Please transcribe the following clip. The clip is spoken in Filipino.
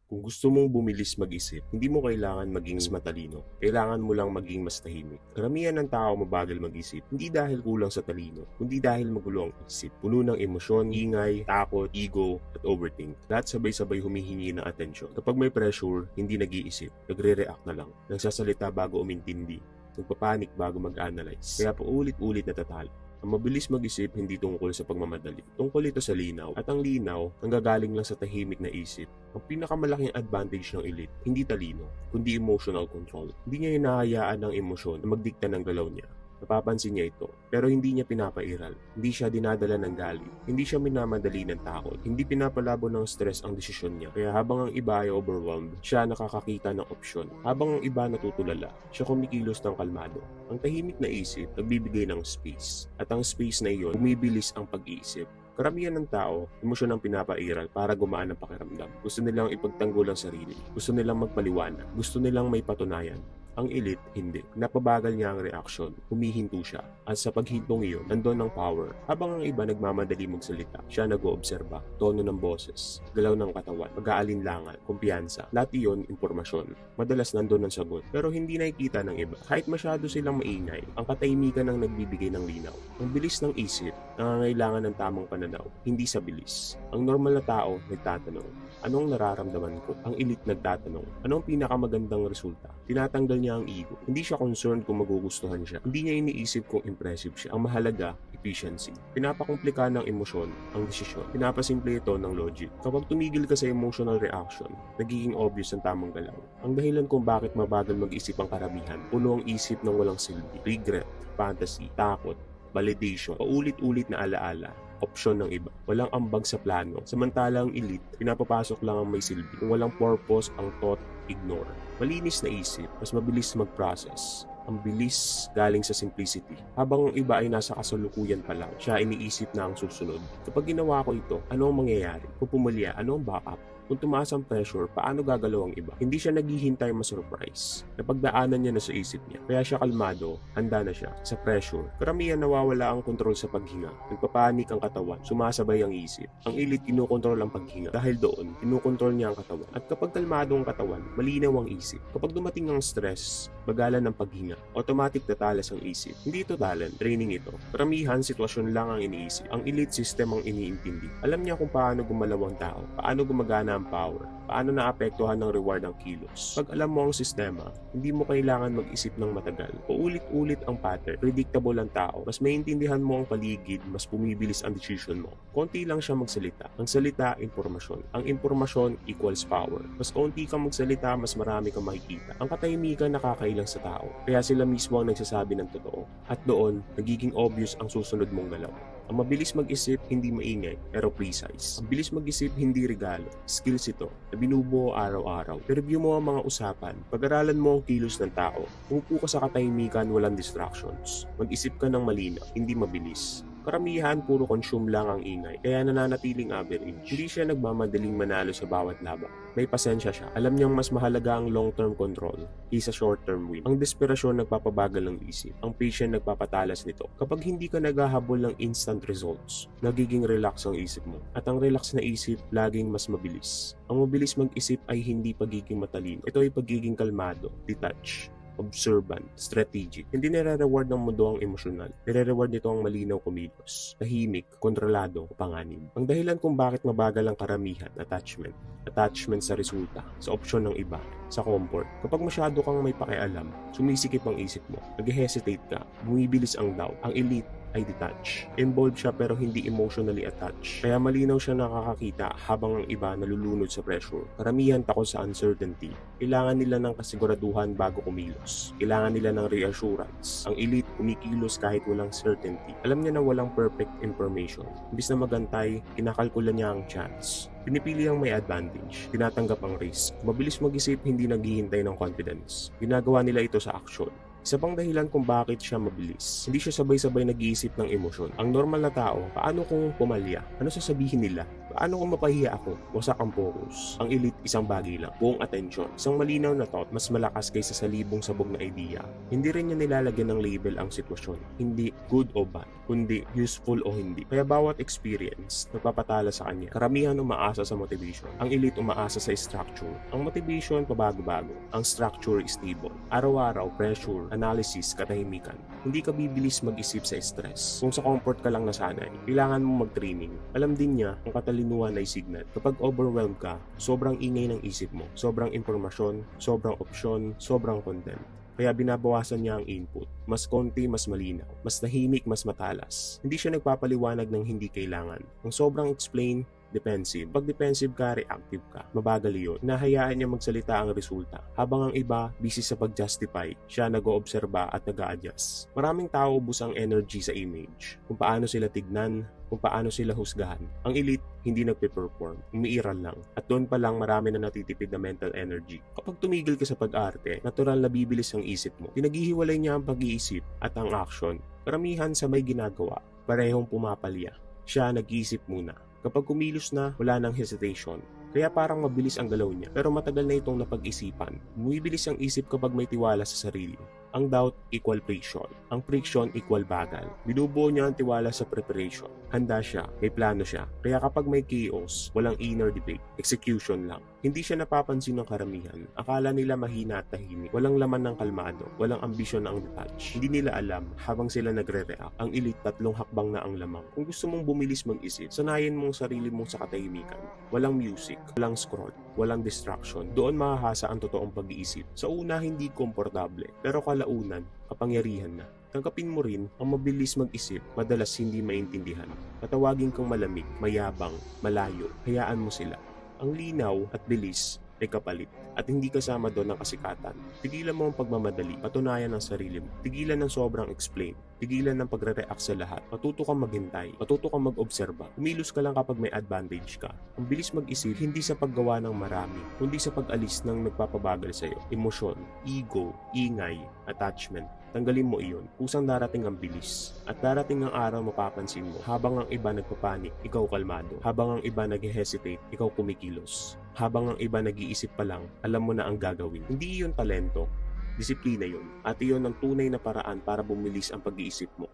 Kung gusto mong bumilis mag-isip, hindi mo kailangan maging mas matalino. Kailangan mo lang maging mas tahimik. Karamihan ng tao mabagal mag-isip, hindi dahil kulang sa talino, kundi dahil magulo ang isip. Puno ng emosyon, ingay, takot, ego, at overthink. Lahat sabay-sabay humihingi ng atensyon. Kapag may pressure, hindi nag-iisip, nagre-react na lang. Nagsasalita bago umintindi, nagpapanik bago mag-analyze. Kaya paulit-ulit natatalo. Ang mabilis mag-isip hindi tungkol sa pagmamadali. Tungkol ito sa linaw. At ang linaw, ang gagaling lang sa tahimik na isip. Ang pinakamalaking advantage ng elite, hindi talino, kundi emotional control. Hindi niya hinahayaan ng emosyon na magdikta ng galaw niya. Napapansin niya ito, pero hindi niya pinapairal. Hindi siya dinadala ng galit. Hindi siya minamadali ng takot. Hindi pinapalabo ng stress ang desisyon niya. Kaya habang ang iba ay overwhelmed, siya nakakakita ng opsyon. Habang ang iba natutulala, siya kumikilos ng kalmado. Ang tahimik na isip, nagbibigay ng space. At ang space na iyon, bumibilis ang pag-iisip. Karamihan ng tao, emosyon ang pinapairal para gumaan ang pakiramdam. Gusto nilang ipagtanggol ang sarili. Gusto nilang magpaliwanag. Gusto nilang may patunayan. Ang elite, hindi. Napabagal niya ang reaksyon. Humihinto siya. At sa paghintong iyon, nandun ang power. Habang ang iba nagmamadali magsalita, siya nag-oobserba. Tono ng boses, galaw ng katawan, pag-aalinlangan, kumpiyansa. Lahat iyon, impormasyon. Madalas nandun ang sagot. Pero hindi nakikita ng iba. Kahit masyado silang maingay, ang katahimikan ang nagbibigay ng linaw. Ang bilis ng isip, nangangailangan ng tamang pananaw, hindi sa bilis. Ang normal na tao, nagtatanong, anong nararamdaman ko? Ang elite nagtatanong, anong pinakamagandang resulta? Tinatanggal niya ang ego. Hindi siya concerned kung magugustuhan siya. Hindi niya iniisip kung impressive siya. Ang mahalaga, efficiency. Pinapakomplika ng emosyon ang desisyon. Pinapasimple ito ng logic. Kapag tumigil ka sa emotional reaction, nagiging obvious ang tamang galaw. Ang dahilan kung bakit mabagal mag-isip ang karamihan, puno ang isip ng walang silbi, regret, fantasy, takot, validation, paulit-ulit na alaala, opsyon ng iba. Walang ambag sa plano. Samantalang elite, pinapapasok lang ang may silbi. Kung walang purpose, ang thought, ignore. Malinis na isip, mas mabilis mag-process. Ang bilis galing sa simplicity. Habang ang iba ay nasa kasalukuyan pa lang, siya iniisip na ang susunod. Kapag ginawa ko ito, ano ang mangyayari? Kung pumalya, ano ang backup? Kung tumaas ang pressure, paano gagalaw ang iba? Hindi siya naghihintay ma-surprise. Napagdaanan niya na sa isip niya. Kaya siya kalmado, handa na siya. Sa pressure, karamihan nawawala ang kontrol sa paghinga. Nagpapanik ang katawan, sumasabay ang isip. Ang elite kinukontrol ang paghinga. Dahil doon, kinukontrol niya ang katawan. At kapag kalmado ang katawan, malinaw ang isip. Kapag dumating ang stress, bagalan ng paghinga, automatic tatalas ang isip. Hindi ito talent, training ito. Karamihan, sitwasyon lang ang iniisip. Ang elite system ang iniintindi. Alam niya kung paano gumalaw ang tao, paano gumagana ang power, paano naapektuhan ng reward ang kilos. Pag alam mo ang sistema, hindi mo kailangan mag-isip ng matagal. Paulit-ulit ang pattern, predictable ang tao, mas maintindihan mo ang paligid, mas bumibilis ang decision mo. Konti lang siya magsalita. Ang salita, impormasyon. Ang impormasyon equals power. Mas konti kang magsalita, mas marami kang makikita. Ang katahimikan nakakailang sa tao, kaya sila mismo ang nagsasabi ng totoo. At doon, nagiging obvious ang susunod mong galaw. Ang mabilis mag-isip, hindi maingay, pero precise. Ang bilis mag-isip, hindi regalo. Skills ito, na binubuo araw-araw. I-review mo ang mga usapan. Pag-aralan mo ang kilos ng tao. Umupo ka sa katahimikan, walang distractions. Mag-isip ka ng malinaw, hindi mabilis. Karamihan, puro consume lang ang ingay, kaya nananatiling average. Hindi siya nagmamadaling manalo sa bawat laban. May pasensya siya. Alam niyang mas mahalaga ang long-term control kaysa short-term win. Ang desperasyon nagpapabagal ng isip. Ang patient nagpapatalas nito. Kapag hindi ka naghahabol ng instant results, nagiging relax ang isip mo. At ang relax na isip, laging mas mabilis. Ang mabilis mag-isip ay hindi pagiging matalino. Ito ay pagiging kalmado, detached, observant, strategic. Hindi nire-reward ng mundo ang emosyonal. Nire-reward nito ang malinaw kumilos, tahimik, kontrolado, panganib. Ang dahilan kung bakit mabagal ang karamihan, attachment. Attachment sa resulta, sa opsyon ng iba, sa comfort. Kapag masyado kang may pakialam, sumisikip ang isip mo, nag-hesitate ka, bumibilis ang doubt. Ang elite ay detached. Involved siya pero hindi emotionally attached. Kaya malinaw siya nakakakita habang ang iba nalulunod sa pressure. Karamihan takot sa uncertainty. Kailangan nila ng kasiguraduhan bago kumilos. Kailangan nila ng reassurance. Ang elite kumikilos kahit walang certainty. Alam niya na walang perfect information. Imbis na magantay, kinakalkula niya ang chance. Pinipili ang may advantage, tinatanggap ang risk. Mabilis mag-isip, hindi naghihintay ng confidence. Ginagawa nila ito sa action. Isa pang dahilan kung bakit siya mabilis. Hindi siya sabay-sabay nag-iisip ng emosyon. Ang normal na tao, paano kung pumalya? Ano sasabihin nila? Paano kung mapahiya ako? Wasak ang focus. Ang elite isang bagay lang, buong atensyon. Isang malinaw na thought, mas malakas kaysa sa libong sabog na idea. Hindi rin niya nilalagyan ng label ang sitwasyon. Hindi good o bad, kundi useful o hindi. Kaya bawat experience nagpapatala sa kanya. Karamihan umaasa sa motivation. Ang elite umaasa sa structure. Ang motivation pabago-bago. Ang structure is stable. Araw-araw, pressure, analysis, katahimikan. Hindi ka bibilis mag-isip sa stress. Kung sa comfort ka lang nasanay, kailangan mong mag-training. Alam din niya ang katalinuhan ay signal. Kapag overwhelmed ka, sobrang ingay ng isip mo. Sobrang impormasyon, sobrang opsyon, sobrang content. Kaya binabawasan niya ang input. Mas konti, mas malinaw. Mas tahimik, mas matalas. Hindi siya nagpapaliwanag ng hindi kailangan. Ang sobrang explain, defensive. Pag defensive ka, reactive ka. Mabagal yun. Nahayaan niya magsalita ang resulta. Habang ang iba, busy sa pag-justify, siya nag-oobserba at nag-a-adjust. Maraming tao ubos ang energy sa image. Kung paano sila tignan, kung paano sila husgahan. Ang elite, hindi nagpe-perform. Umiiral lang. At doon pa lang marami na natitipid na mental energy. Kapag tumigil ka sa pag-arte, natural na bibilis ang isip mo. Pinaghihiwalay niya ang pag-iisip at ang action. Karamihan sa may ginagawa, parehong pumapalya. Siya nag-iisip muna. Kapag kumilos na, wala nang hesitation. Kaya parang mabilis ang galaw niya. Pero matagal na itong napag-isipan. Bumibilis ang isip kapag may tiwala sa sarili. Ang doubt equal friction. Ang friction equal bagal. Binubuo niya ang tiwala sa preparation. Handa siya, may plano siya. Kaya kapag may chaos, walang inner debate. Execution lang. Hindi siya napapansin ng karamihan. Akala nila mahina at tahimik. Walang laman ng kalmado. Walang ambisyon ang detach. Hindi nila alam habang sila nagre-react. Ang elite 3 hakbang na ang lamang. Kung gusto mong bumilis mag-isip, sanayin mong sarili mong sa katahimikan. Walang music, walang scroll, walang distraction. Doon mahahasa ang totoong pag-iisip. Sa una, hindi komportable. Pero kalaunan, kapangyarihan na. Tanggapin mo rin ang mabilis mag-isip, madalas hindi maintindihan. Patawagin kang malamig, mayabang, malayo. Hayaan mo sila. Ang linaw at bilis ay kapalit at hindi kasama doon ng kasikatan. Tigilan mo ang pagmamadali, patunayan ang sarili mo. Tigilan ng sobrang explain. Tigilan ng pagre-react sa lahat. Matuto kang maghintay. Matuto kang mag-obserba. Kumilos ka lang kapag may advantage ka. Ang bilis mag-isip, hindi sa paggawa ng marami, kundi sa pag-alis ng nagpapabagal sa'yo. Emosyon, ego, ingay, attachment. Tanggalin mo iyon. Kusang darating ang bilis. At darating ang araw mapapansin mo. Habang ang iba nagpapanik, ikaw kalmado. Habang ang iba nag-hesitate, ikaw kumikilos. Habang ang iba nag-iisip pa lang, alam mo na ang gagawin. Hindi iyon talento. Disiplina yun. At iyon ang tunay na paraan para bumilis ang pag-iisip mo.